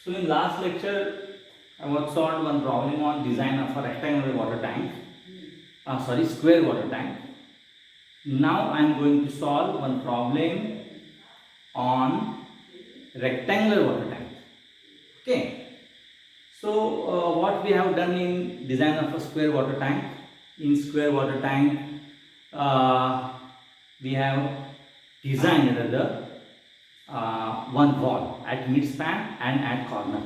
So in last lecture, I was solved one problem on design of a rectangular water tank. Square water tank. Now I am going to solve one problem on rectangular water tank. Okay. So what we have done in design of a square water tank? In square water tank, we have designed the one wall at mid span and at corner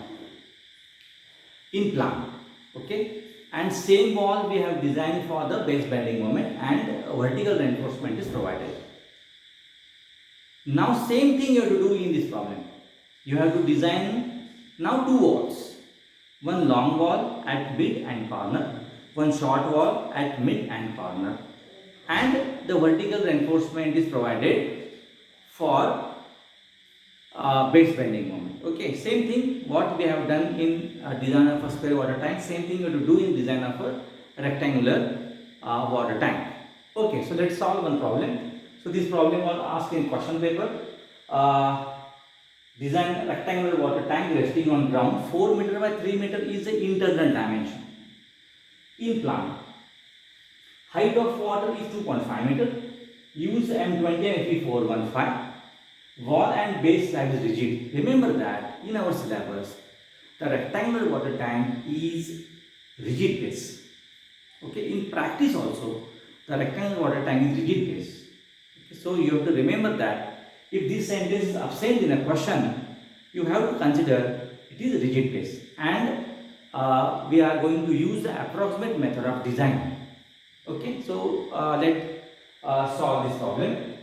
in plan. Okay, and same wall we have designed for the base bending moment and vertical reinforcement is provided. Now same thing you have to do in this problem. You have to design now two walls, one long wall at mid and corner, one short wall at mid and corner, and the vertical reinforcement is provided for base bending moment. Okay, same thing what we have done in design of a square water tank, same thing you have to do in design of a rectangular water tank. Okay, so let's solve one problem. So this problem was asked in question paper. Design rectangular water tank resting on ground 4 meter by 3 meter is the internal dimension. In plan, height of water is 2.5 meter. Use M20 and Fe415. Wall and base slab is rigid. Remember that in our syllabus, the rectangular water tank is rigid base. Okay, in practice also, the rectangular water tank is rigid base. Okay, so you have to remember that if this sentence is absent in a question, you have to consider it is rigid base, and we are going to use the approximate method of design. Okay, so let's solve this problem.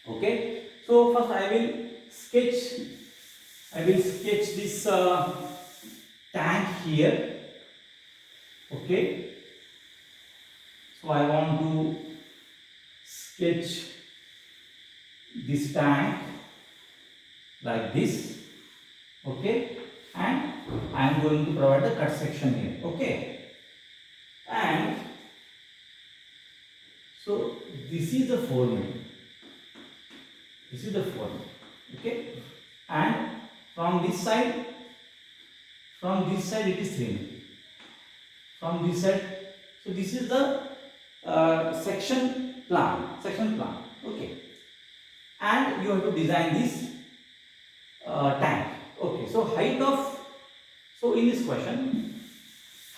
Okay. So first I will sketch this tank here. Okay. So I want to sketch this tank like this. Okay. And I am going to provide the cut section here. Okay. And so this is the formula. This is the form. Okay, and from this side it is 3 meter. From this side, so this is the section plan. Okay, and you have to design this tank. Okay, so height of, so in this question,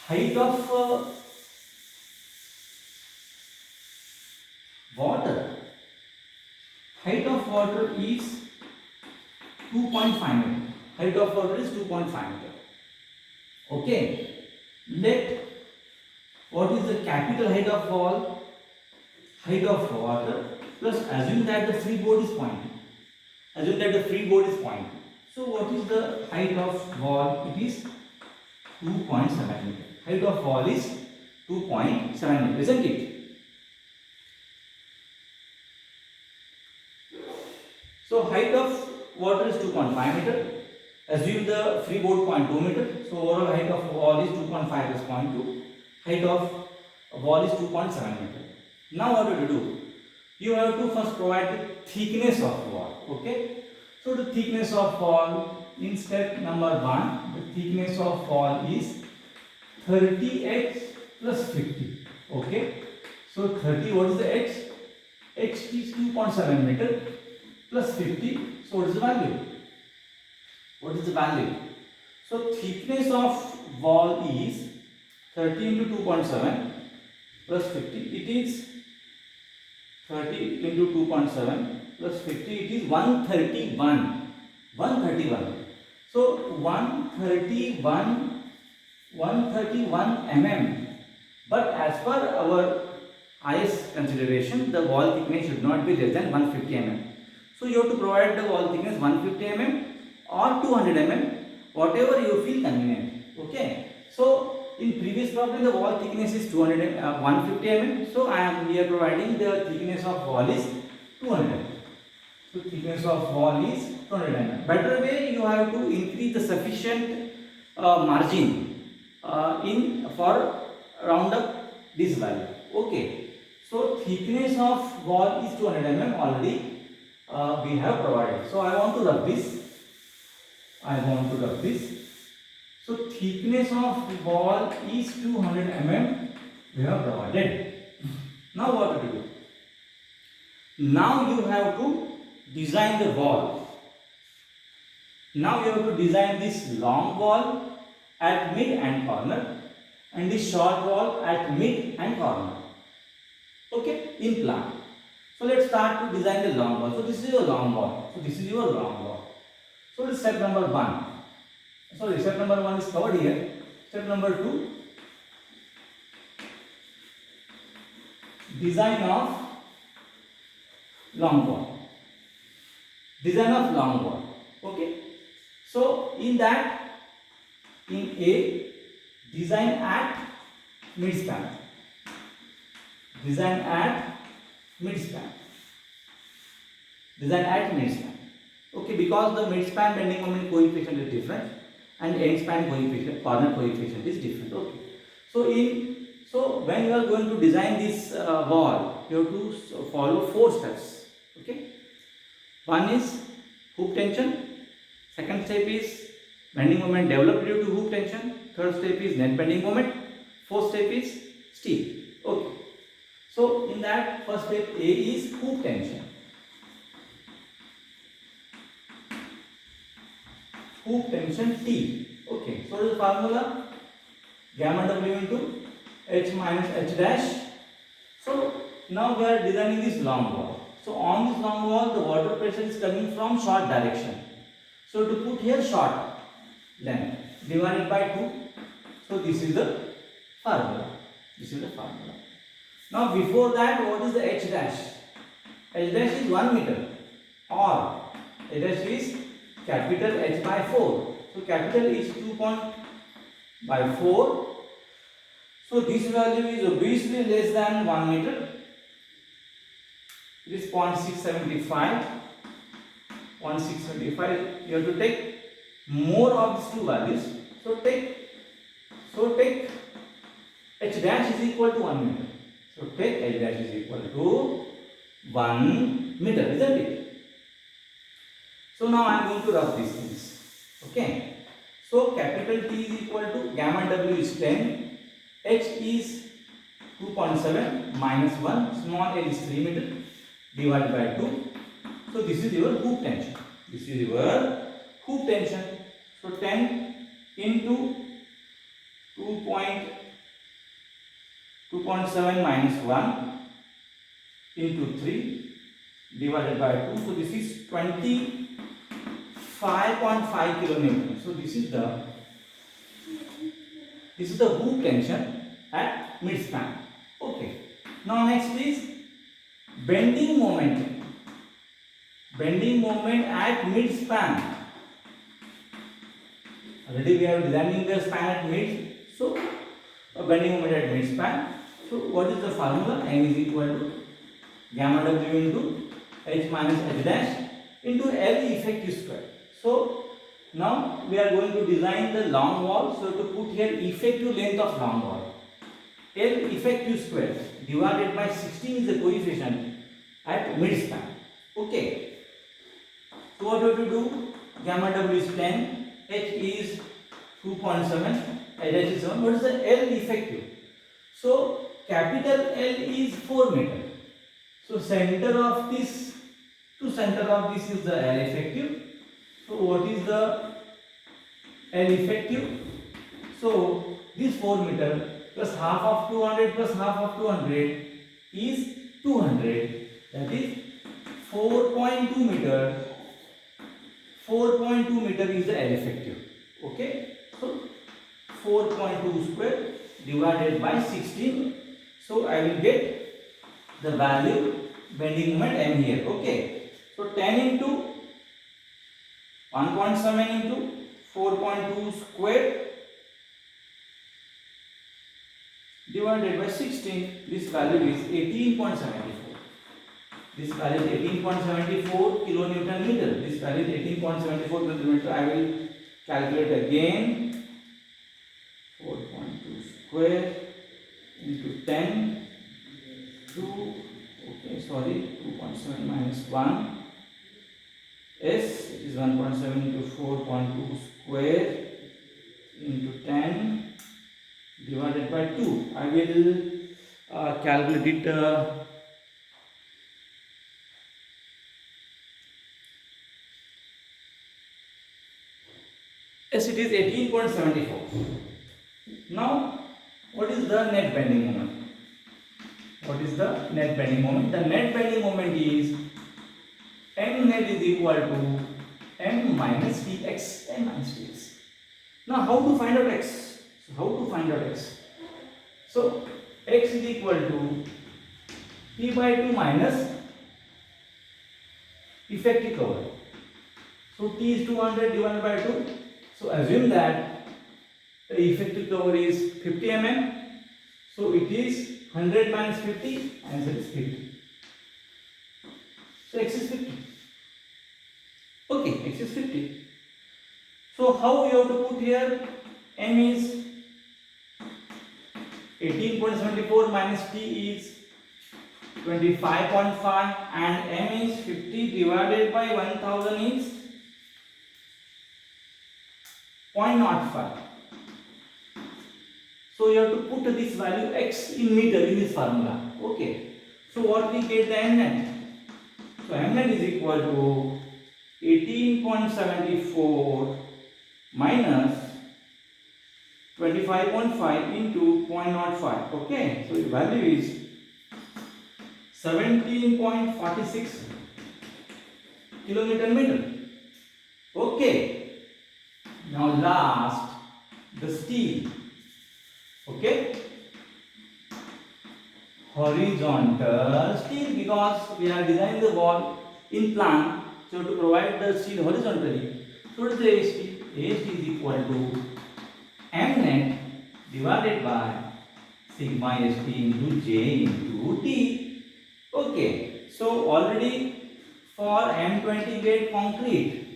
height of water. Height of water is 2.5 meter. Height of water is 2.5 meter. Okay. Let what is the capital height of wall? Height of water plus assume that the freeboard is pointing. So what is the height of wall? It is 2.7 meter. Height of wall is 2.7 meter, isn't it? So height of water is 2.5 meter. Assume the freeboard 0.2 meter. So overall height of wall is 2.5 plus 0.2. Height of wall is 2.7 meter. Now what do you do? You have to first provide the thickness of wall. Okay. So the thickness of wall in step number 1, the thickness of wall is 30x plus 50. Okay. So 30, what is the x? X is 2.7 meter. Plus 50, so what is the value? So thickness of wall is 30 into 2.7 plus 50, it is 30 into 2.7 plus 50, it is 131. So 131 mm. But as per our IS consideration, the wall thickness should not be less than 150 mm. So you have to provide the wall thickness 150 mm or 200 mm, whatever you feel convenient. Okay. So in previous problem the wall thickness is 150 mm. So I am here providing the thickness of wall is 200 mm. So thickness of wall is 200 mm. Better way, you have to increase the sufficient margin in for round up this value. Okay. So thickness of wall is 200 mm already. We have provided. So I want to rub this. I want to rub this. So thickness of wall is 200 mm. We have provided. Now what to do? Now you have to design the wall. Now you have to design this long wall at mid and corner and this short wall at mid and corner. Okay, in plan. So let's start to design the long wall. So this is your long wall. So this is your long wall. So step number 1. Sorry, step number 1 is covered here. Step number 2, design of long wall. Design of long wall. Okay. So in that, in A, design at midspan. Design at midspan. Design at midspan. Okay, because the midspan bending moment coefficient is different and end span coefficient, corner coefficient is different. Okay. So when you are going to design this wall, you have to follow 4 steps. Okay. One is hook tension. Second step is bending moment developed due to hook tension. Third step is net bending moment. Fourth step is steel. Okay. So in that first step A is hook tension. Hook tension T. Okay. So what is the formula? Gamma W into H minus H dash. So now we are designing this long wall. So on this long wall the water pressure is coming from short direction. So to put here short length divided by 2. So this is the formula. This is the formula. Now before that, what is the H dash? H dash is 1 meter or H dash is capital H by 4. So capital is 2 by 4. So this value is obviously less than 1 meter. It is 0.675. 0.675. You have to take more of these two values. So take H dash is equal to 1 meter. So take H dash is equal to 1 meter, isn't it? So now I am going to rub these things. Okay. So capital T is equal to gamma W is 10, H is 2.7 minus 1, small l is 3 meter divided by 2. So this is your hook tension. This is your hook tension. So 10 into 2.7 minus 1 into 3 divided by 2. So this is 25.5 kilonewton. So this is the hook tension at midspan. Okay. Now next is bending moment. Bending moment at midspan. Already we are designing the span at mid. So a bending moment at midspan. So what is the formula? M is equal to gamma W into H minus H dash into L effective square. So now we are going to design the long wall. So to put here effective length of long wall. L effective square divided by 16 is the coefficient at midspan. Okay. So what do you have to do? Gamma W is 10, H is 2.7, H is 7. What is the L effective? So capital L is 4 meter. So center of this to center of this is the L effective. So what is the L effective? So this 4 meter plus half of 200 plus half of 200 is 200. That is 4.2 meter. 4.2 meter is the L effective. Okay. So 4.2 square divided by 16. So I will get the value bending moment M here. Okay. So 10 into 1.7 into 4.2 square divided by 16. This value is 18.74. This value is 18.74 kilonewton meter. This value is 18.74 kilonewton meter. I will calculate again. 4.2 square into 10 to, okay, sorry, 2.7 minus 1 is is 1.7 into 4.2 square into 10 divided by 2. I will calculate it. Yes, it is 18.74. Now, what is the net bending moment? What is the net bending moment? The net bending moment is m net is equal to m minus tx, m minus tx. Now, how to find out x? So, how to find out x? So, x is equal to p by 2 minus effective cover. So, t is 200 divided by 2. So, assume that the effective cover is 50 mm. So, it is 100 minus 50, answer is 50. So, x is 50. Okay, x is 50. So, how you have to put here? M is 18.74 minus t is 25.5 and m is 50 divided by 1000 is 0.05. So you have to put this value x in meter in this formula. Okay. So what we get the m net? So m net is equal to 18.74 minus 25.5 into 0.05. Okay. So the value is 17.46 kilometer meter. Okay. Now last, the steel. Okay, horizontal steel, because we have designed the wall in plan, so to provide the steel horizontally. So what is the AST? AST is equal to m net divided by sigma ST into J into T. Okay, so already for M20 grade concrete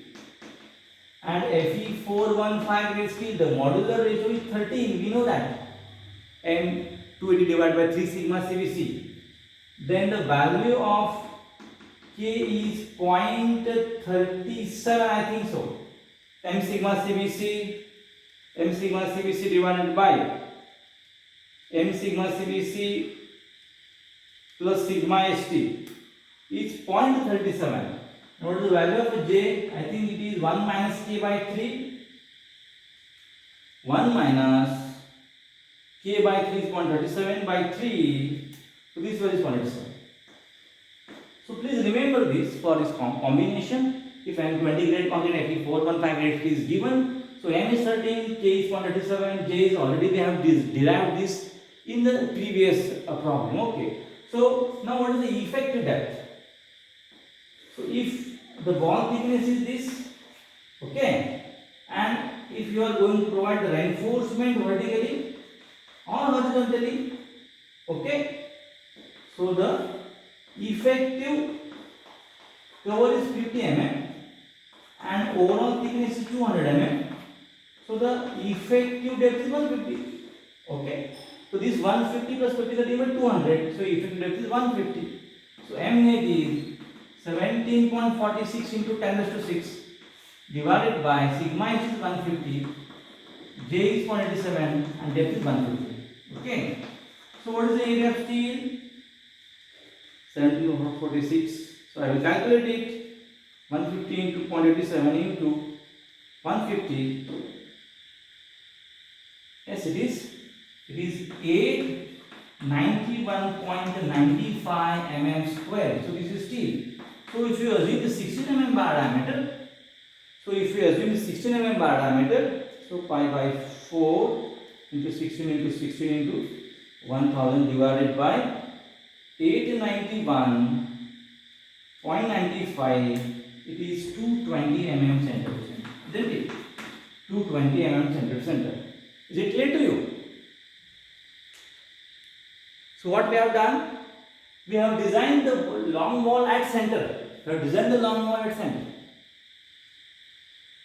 and Fe415 grade steel, the modular ratio is 13. We know that. M280 divided by 3 sigma CBC. Then the value of K is 0.37, I think so. M sigma CBC divided by M sigma CBC plus sigma ST is 0.37. What is the value of J? I think it is 1 minus K by 3. 1 minus K by 3 is 0.37 by 3. So this value is 0.37. So please remember this for this combination. If M20 grade concrete, Fe415 grade is given. So M is 13, K is 0.37, J is already we have derived this in the previous problem. Okay. So now what is the effective depth? So if the bond thickness is this, okay, and if you are going to provide the reinforcement vertically or horizontally, okay, so the effective cover is 50 mm and overall thickness is 200 mm. So the effective depth is 150. Okay. So this 150 plus 50 is equal to 200. So effective depth is 150. So m net is 17.46 into 10 raised to 6 divided by sigma is 150, J is 0.87 and depth is 150. Okay. So what is the area of steel? 17.46. So I will calculate it. 150 into 0.87 into 150. Yes, it is 891.95 mm square. So this is steel. So if you assume the 16 mm bar diameter, so 5 by 4 into 16 into 16 into 1000 divided by 891.95, it is 220 mm center to center, isn't it? 220 mm center to center. Is it clear to you? So what we have done? We have designed the long wall at center. We have designed the long wall at center.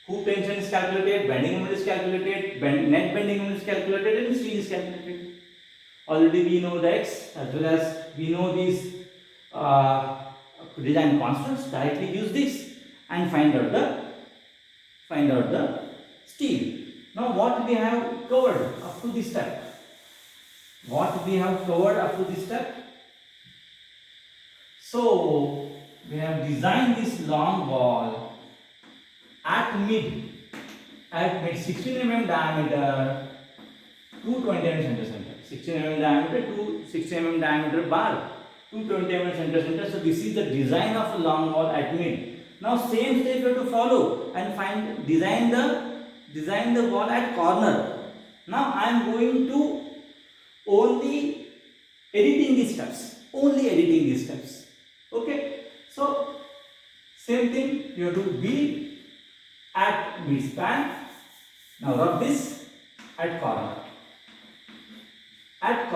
Hoop tension is calculated, bending moment is calculated, net bending moment is calculated, and steel is calculated. Already we know the X as well as we know these design constants. Directly use this and find out the find out the steel. Now what we have covered up to this step? What we have covered up to this step? So we have designed this long wall at mid 16 mm diameter, 220 mm center. 16 mm diameter, 260 mm diameter bar, 220 mm center. So this is the design of a long wall at mid. Now same step you have to follow and design the wall at corner. Now I am going to only editing these steps. Okay. So same thing you have to be at mid span. Now rub this at corner. At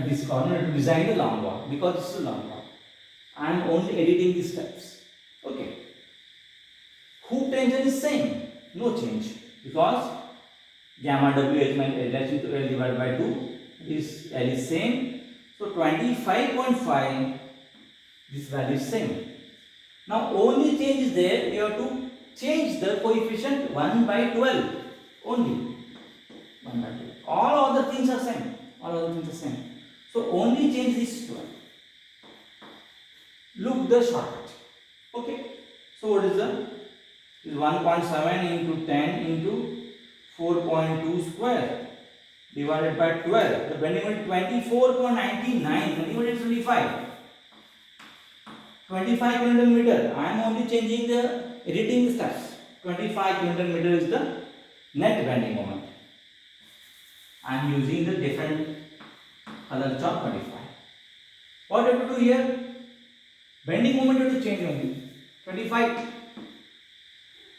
this corner to design the long wall, because this is a long wall. I am only editing these steps. Okay. Hoop tension is same, no change, because gamma WH minus L into L divided by 2 is L is same. So 25.5, this value is same. Now only change is there, you have to change the coefficient 1 by 12 only. 1 by 12. All other things are same. So only change this 12. Look the shortcut. Okay. So what is the? Is 1.7 into 10 into 4.2 square divided by 12. The bending moment 24.99. Bending moment is 25. 25 Newton meter. I am only changing the editing steps. 25 Newton meter is the net bending moment. I am using the different color chalk 25. What you have to do here? Bending moment you have to change only 25.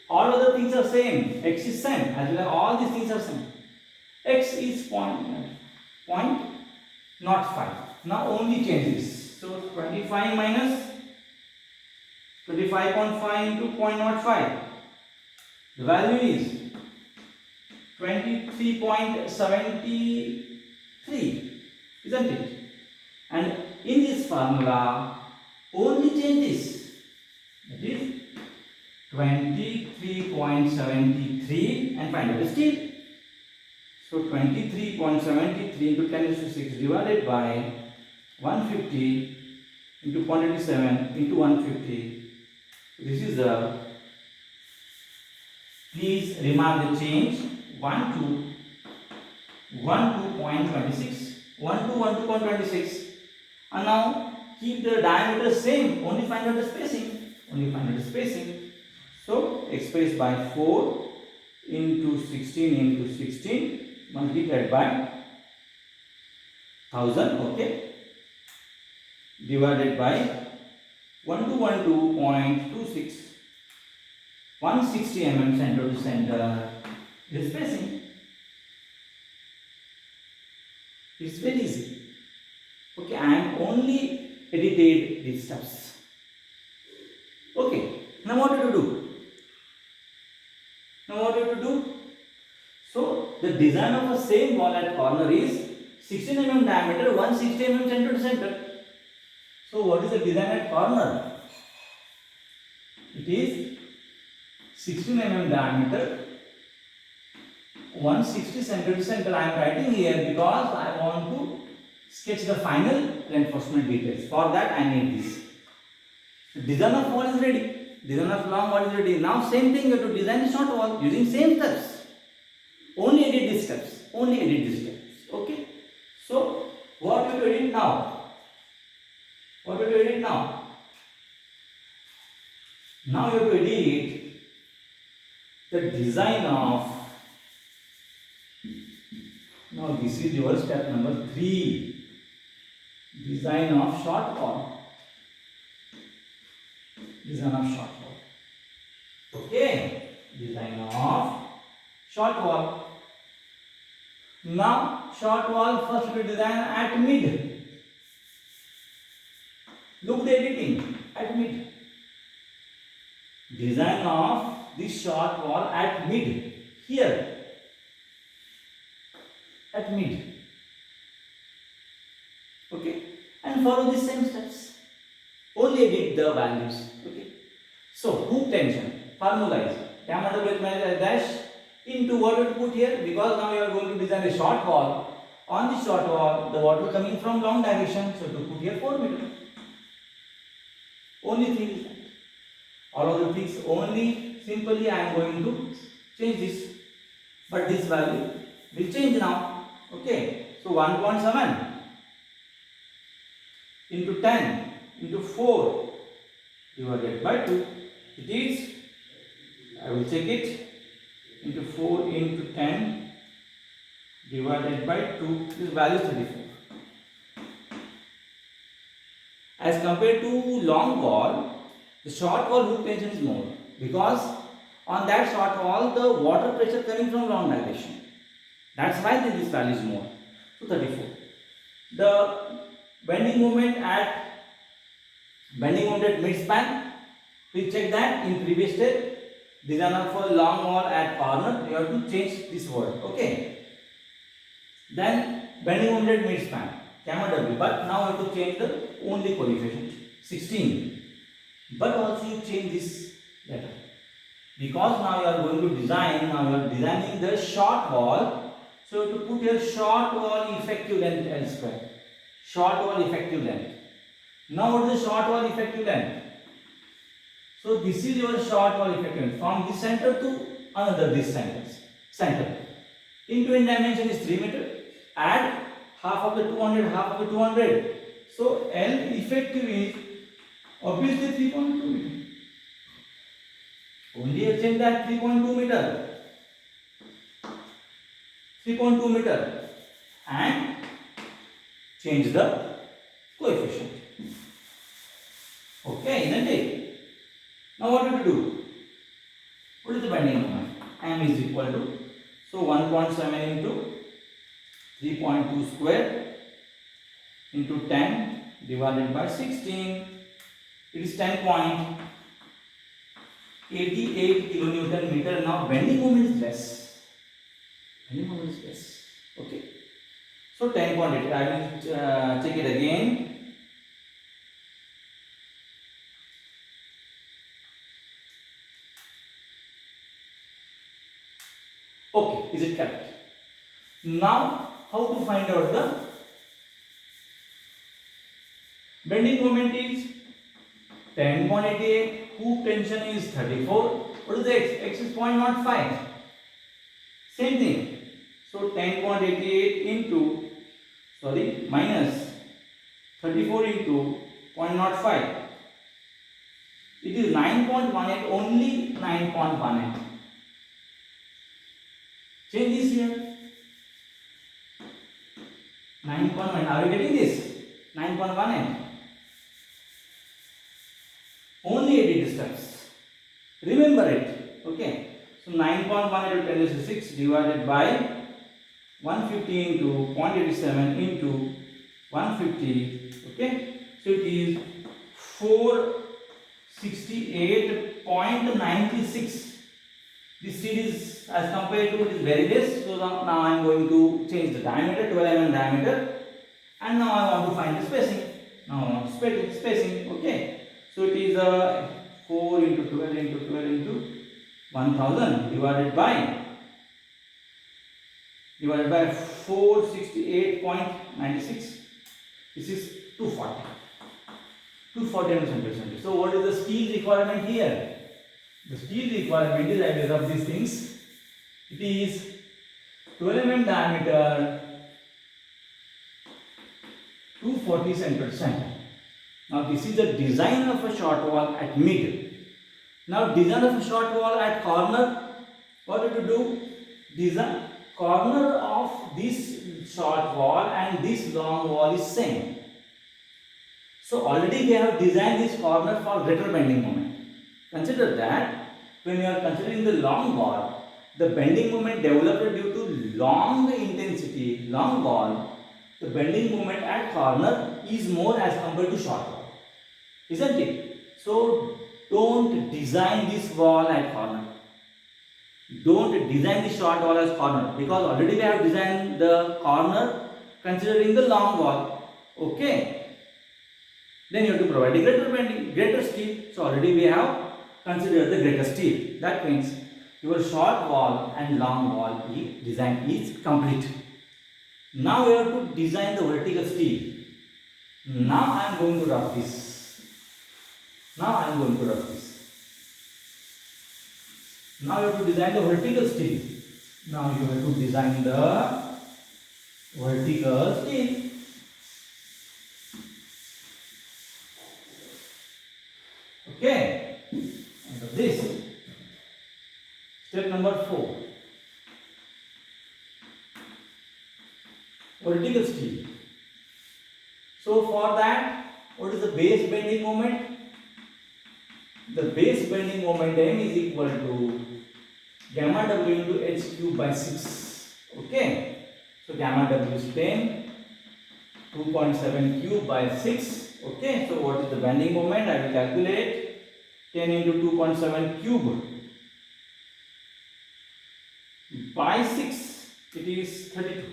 All other things are same. X is same. As well as all these things are same. X is point not 5. Now only change this. So 25 minus 25.5 into 0.05. The value is 23.73, isn't it? And in this formula, only change this. That is 23.73 and find out the steel. So 23.73 into 10 raised to 6 divided by 150 into 0.87 into 150. This is the, please remark the change, 1 to 0.26, 1 to 0.26, and now keep the diameter same, only find out the spacing, so express by 4 into 16 multiplied by 1000, okay, divided by 1212.26, 160 mm center to center. This spacing is very easy. Okay, I am only edited these steps. Okay, now what do you do? So the design of a same wall at corner is 16 mm diameter, 160 mm center to center. So what is the design at corner? It is 16 mm diameter, 160 center to center. I am writing here because I want to sketch the final reinforcement details. For that I need this. The design of wall is ready. Design of long wall is ready. Now same thing, you have to design the short wall using same steps. Only edit these steps. Okay. So what will you edit now? Now you have to edit the design of. Now this is your step number 3. Design of short wall. Okay. Design of short wall. Now short wall first we design at mid. Look the editing at mid. Design of this short wall at mid. Here. At mid. Okay. And follow the same steps. Only edit the values. Okay. So hook tension. Formula is gamma W minus dash into what we put here, because now we are going to design a short wall. On this short wall, the water coming from long direction, so to put here 4 meter. Only thing is that. All of the things only simply I am going to change this, but this value will change now. Okay, so 1.7 into 10 into 4 divided by 2. It is, I will check it, into 4 into 10 divided by 2. This value is 34. As compared to long wall, the short wall hook tension is more, because on that short wall the water pressure coming from long direction. That's why this value is more. So 34. The bending moment at mid span, we check that in previous step. Design of a long wall at corner, you have to change this word. Okay. Then bending moment at mid span, gamma W, but now you have to change the only coefficient 16. But also you change this letter, because now you are going to design. Now you are designing the short wall, so to put here short wall effective length L square. Short wall effective length. Now what is the short wall effective length? So this is your short wall effective length from this center to another this center. Into in dimension is 3 meter. Add half of the 200, half of the 200. So L effective is obviously 3.2 meter. Only change that 3.2 meter. 3.2 meter and change the coefficient. Okay, isn't it? Now what do we do? What is the bending moment? M is equal to, so 1.7 into 3.2 square into 10 divided by 16. It is 10.88 kilonewton meter. Now bending moment is less. Bending moment is less. Okay. So 10.8. I will check it again. Okay, is it correct? Now, how to find out the bending moment is 10.88, hook tension is 34. What is x? X is 0.05. Same thing. So 10.88 into, minus 34 into 0.05. It is 9.18, only 9.18. Change this here. 9.1. Are you getting this? 9.18. Only 80 steps. Remember it. Okay. So 9.1 into 10 raised to 6 divided by 150 into 0.87 into 150. Okay. So it is 468.96. This series as compared to it is very less. So now I am going to change the diameter, 12 mm diameter, and now I want to find the spacing. Now I want spacing. Okay. So it is 4 into 12 into 12 into 1000 divided by 468.96. This is 240. 240 centimeters. So what is the steel requirement here? The steel requirement is, I will rub these things. It is 12 mm diameter, 240 centimeters center. Now this is the design of a short wall at mid. Now design of a short wall at corner. What do you do? Design corner of this short wall and this long wall is same. So already we have designed this corner for greater bending moment. Consider that when you are considering the long wall, the bending moment developed due to long intensity, long wall, the bending moment at corner is more as compared to short wall. Isn't it? So don't design this wall at corner. Don't design the short wall as corner, because already we have designed the corner considering the long wall. Okay. Then you have to provide a greater bending, greater steel. So already we have consider the greater steel. That means your short wall and long wall design is complete. Now we have to design the vertical steel. Now I am going to rough this. Now you have to design the vertical steel. Now you have to design the vertical steel. Okay. Under this, step number 4. Vertical steel. So for that, what is the base bending moment? The base bending moment M is equal to gamma W into H cube by 6. Okay. So gamma W is 10, 2.7 cube by 6. Okay. So what is the bending moment? I will calculate 10 into 2.7 cube by 6. It is 32.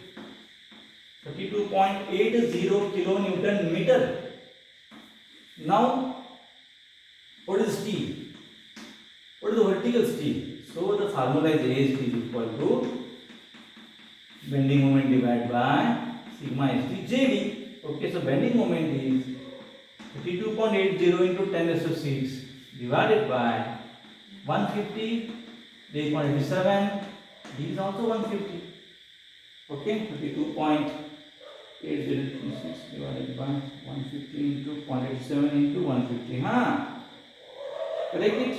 32.80 kilonewton meter. Now, what is steel? What is the vertical steel? So the formula is A is equal to bending moment divided by sigma ST JD. Okay, so bending moment is 32.80 into 10 raised to 6 divided by 150, 8.87. D is also 150. Okay, 32.8026 divided by 150 into 0.87 into 150. Correct it?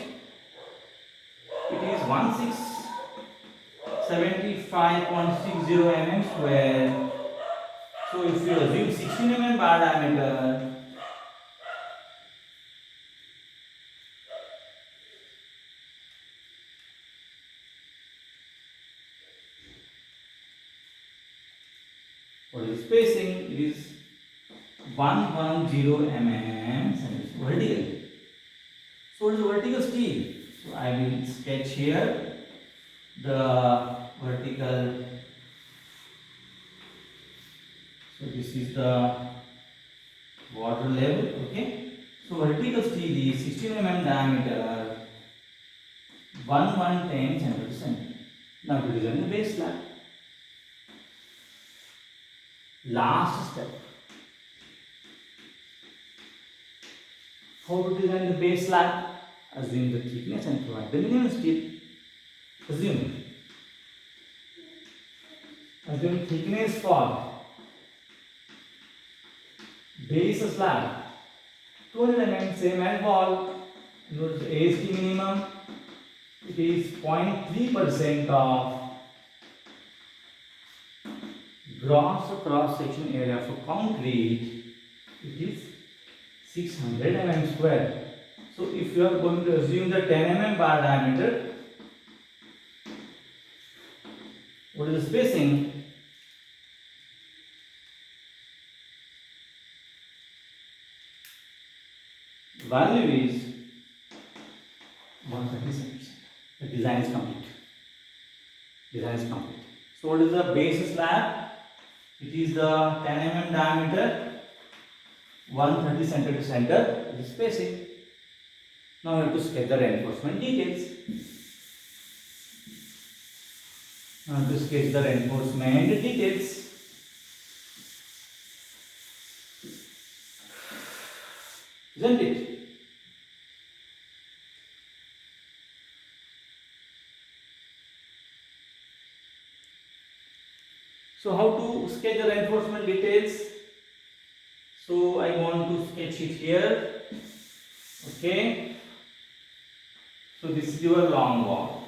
It is 1675.60 mm square. So if you assume 16 mm bar diameter, what is the spacing? It is 110 mm vertical. So what is the vertical steel? So I will sketch here the vertical. So this is the water level. Okay. So vertical steel is 16 mm diameter, 110 cm. Now to design the base slab. Last step. How to design the base slab? Assume the thickness and provide the minimum steel. Assume thickness for base slab 200 mm, same as wall. Notice AST minimum. It is 0.3% of gross cross section area for concrete. It is 600 mm square. So if you are going to assume the 10 mm bar diameter, what is the spacing? Value is 130 cm. The design is complete. So what is the base slab? It is the 10 mm diameter, 130 cm to center. This is spacing. Now we have to sketch the reinforcement details. Isn't it? So how to sketch the reinforcement details? So I want to sketch it here. Okay. So this is your long wall.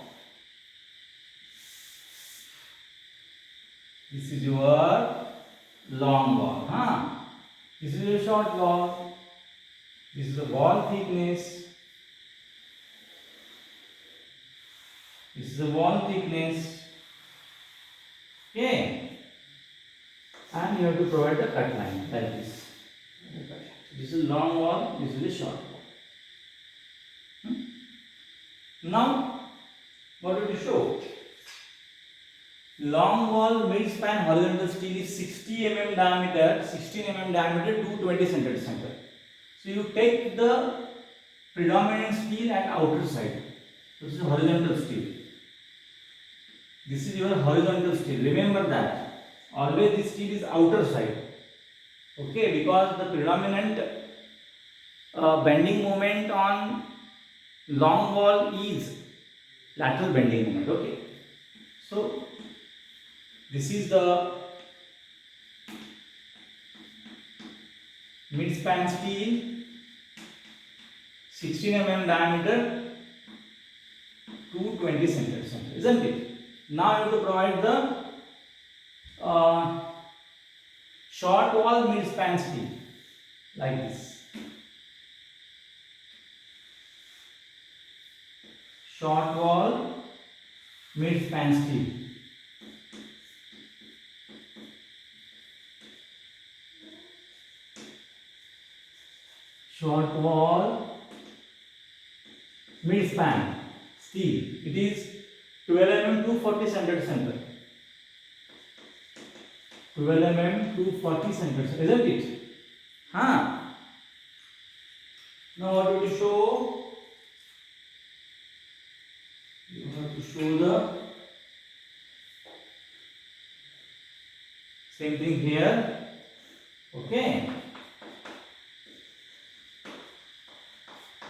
This is your long wall. This is your short wall. This is the wall thickness. This is the wall thickness. Okay. And you have to provide the cut line like this. This is long wall. This is the short wall. Now, what do we show? Long wall mid-span horizontal steel is 60 mm diameter, 16 mm diameter, 220 cm. So you take the predominant steel at outer side. So this is horizontal steel. This is your horizontal steel. Remember that. Always this steel is outer side. Okay, because the predominant bending moment on long wall is lateral bending moment. Okay. So this is the mid-span steel, 16 mm diameter, 220 centimeters, isn't it? Now you have to provide the short wall mid-span steel like this. Short wall mid-span steel. Short wall mid-span steel. It is 12 mm 240 centimeters. 12 mm 240 centimeters, isn't it? Huh? Now what do you show? You have to show the same thing here. Okay.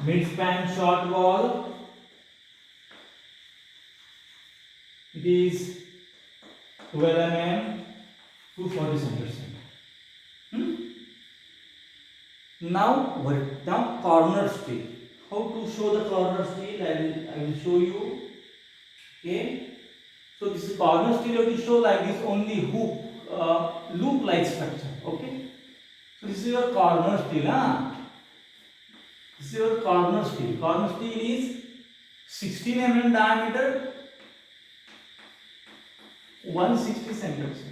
Mid-span short wall. It is 12 mm 240 centimeters. Now corner steel. How to show the corner steel? I will show you. Okay. So this is corner steel. You have to show like this only hook, loop-like structure. Okay. So this is your corner steel. This is your corner steel. Corner steel is 16 mm diameter, 160 centimeters.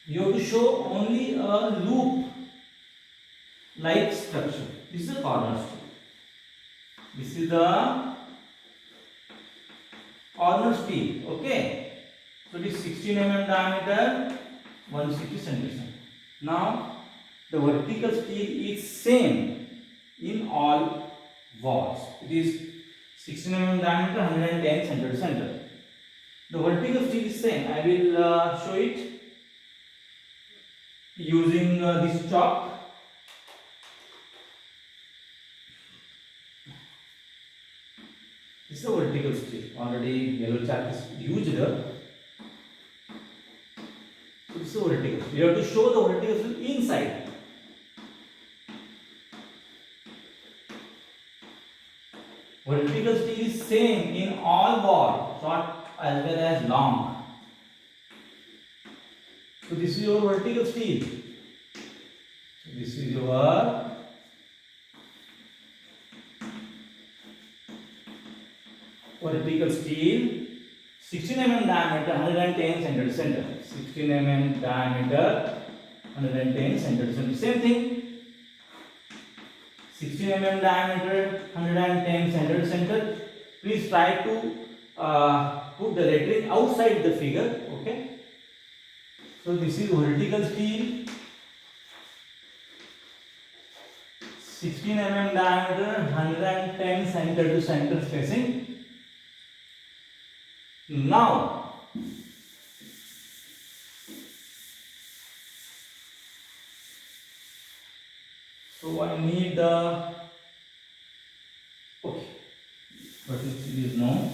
You have to show only a loop like structure. This is a corner steel. This is the corner steel. Okay. So this 16 mm diameter, 160 centimeters. Now the vertical steel is same in all walls. It is 16 mm diameter, 110 centimeters. The vertical steel is same. I will show it using this chalk. This is the vertical steel. Already yellow chalk is used. So this is the vertical steel. You have to show the vertical steel inside. Vertical steel is same in all walls, short as well as long. So this is your vertical steel. So this is your vertical steel, 16 mm diameter, 110 centimeters. 16 mm diameter, 110 centimeters. Same thing. 16 mm diameter, 110 centimeters. Please try to put the lettering outside the figure. Okay. So this is vertical steel, 16 mm diameter, 110 centimeter to center spacing. Now so I need the okay, but it is no.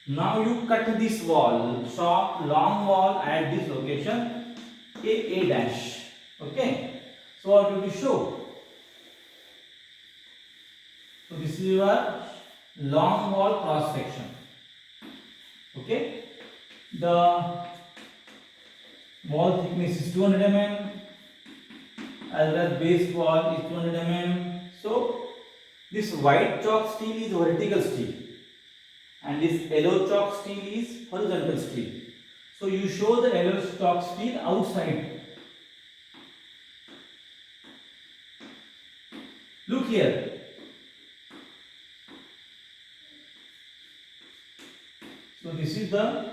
Now you cut this wall, short long wall at this location, A dash. Okay. So what do we show? So this is your long wall cross section. Okay. The wall thickness is 200 mm, as well as base wall is 200 mm. So this white chalk steel is vertical steel, and this yellow chalk steel is horizontal steel. So you show the yellow chalk steel outside. Look here. So this is the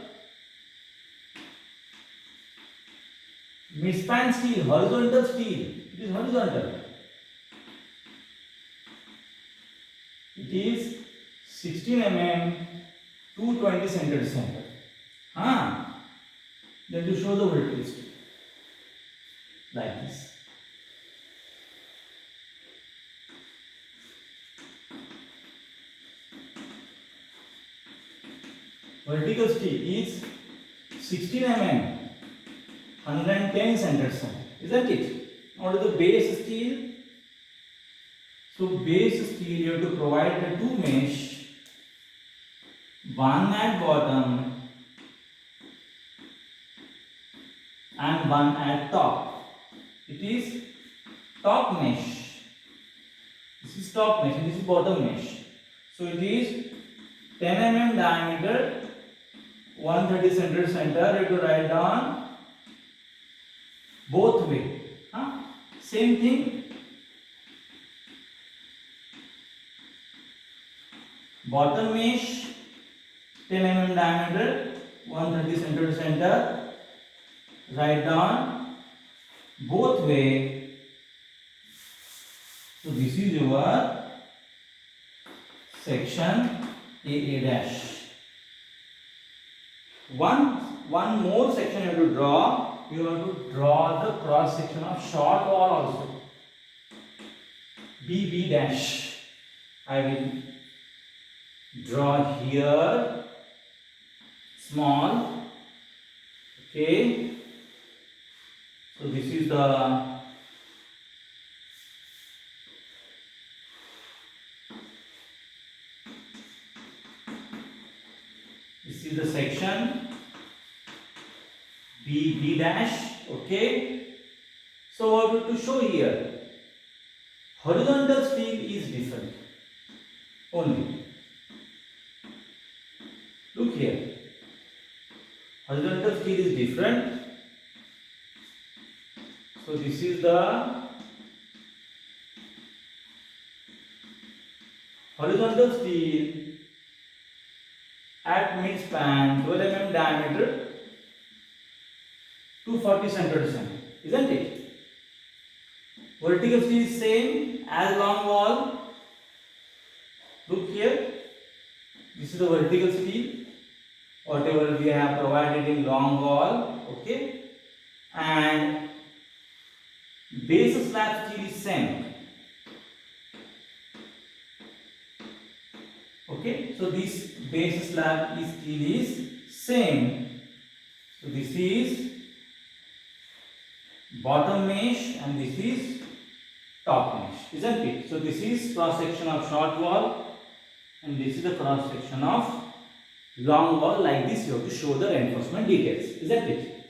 mid-span steel, horizontal steel. It is horizontal. It is 16 mm, 220 center. Then to show the vertical steel like this. Vertical steel is 16 mm, 110 centimeters, isn't it? What is the base steel? So base steel you have to provide the two mesh, one at bottom and one at top. It is top mesh. This is top mesh and this is bottom mesh. So it is 10 mm diameter, 130 centimeter center. You have to write down both way. Same thing. Bottom mesh 10 mm diameter, 130 centimeter center. Write down both way. So this is your section AA dash. One more section you have to draw. You have to draw the cross section of short wall also. BB dash. I will draw here small. Okay. So this is the section BB dash. Okay. So what we have to show here, horizontal steel is different only. Look here, horizontal steel is different. So this is the horizontal steel at mid span, 12 mm diameter, 240 centimeters, isn't it? Vertical steel is same as long wall. Look here, this is the vertical steel, whatever we have provided in long wall. Okay, and base slab steel is same. Okay, so this base slab steel is same. So this is bottom mesh and this is top mesh, isn't it? So this is cross section of short wall and this is the cross section of long wall. Like this you have to show the reinforcement details, isn't it?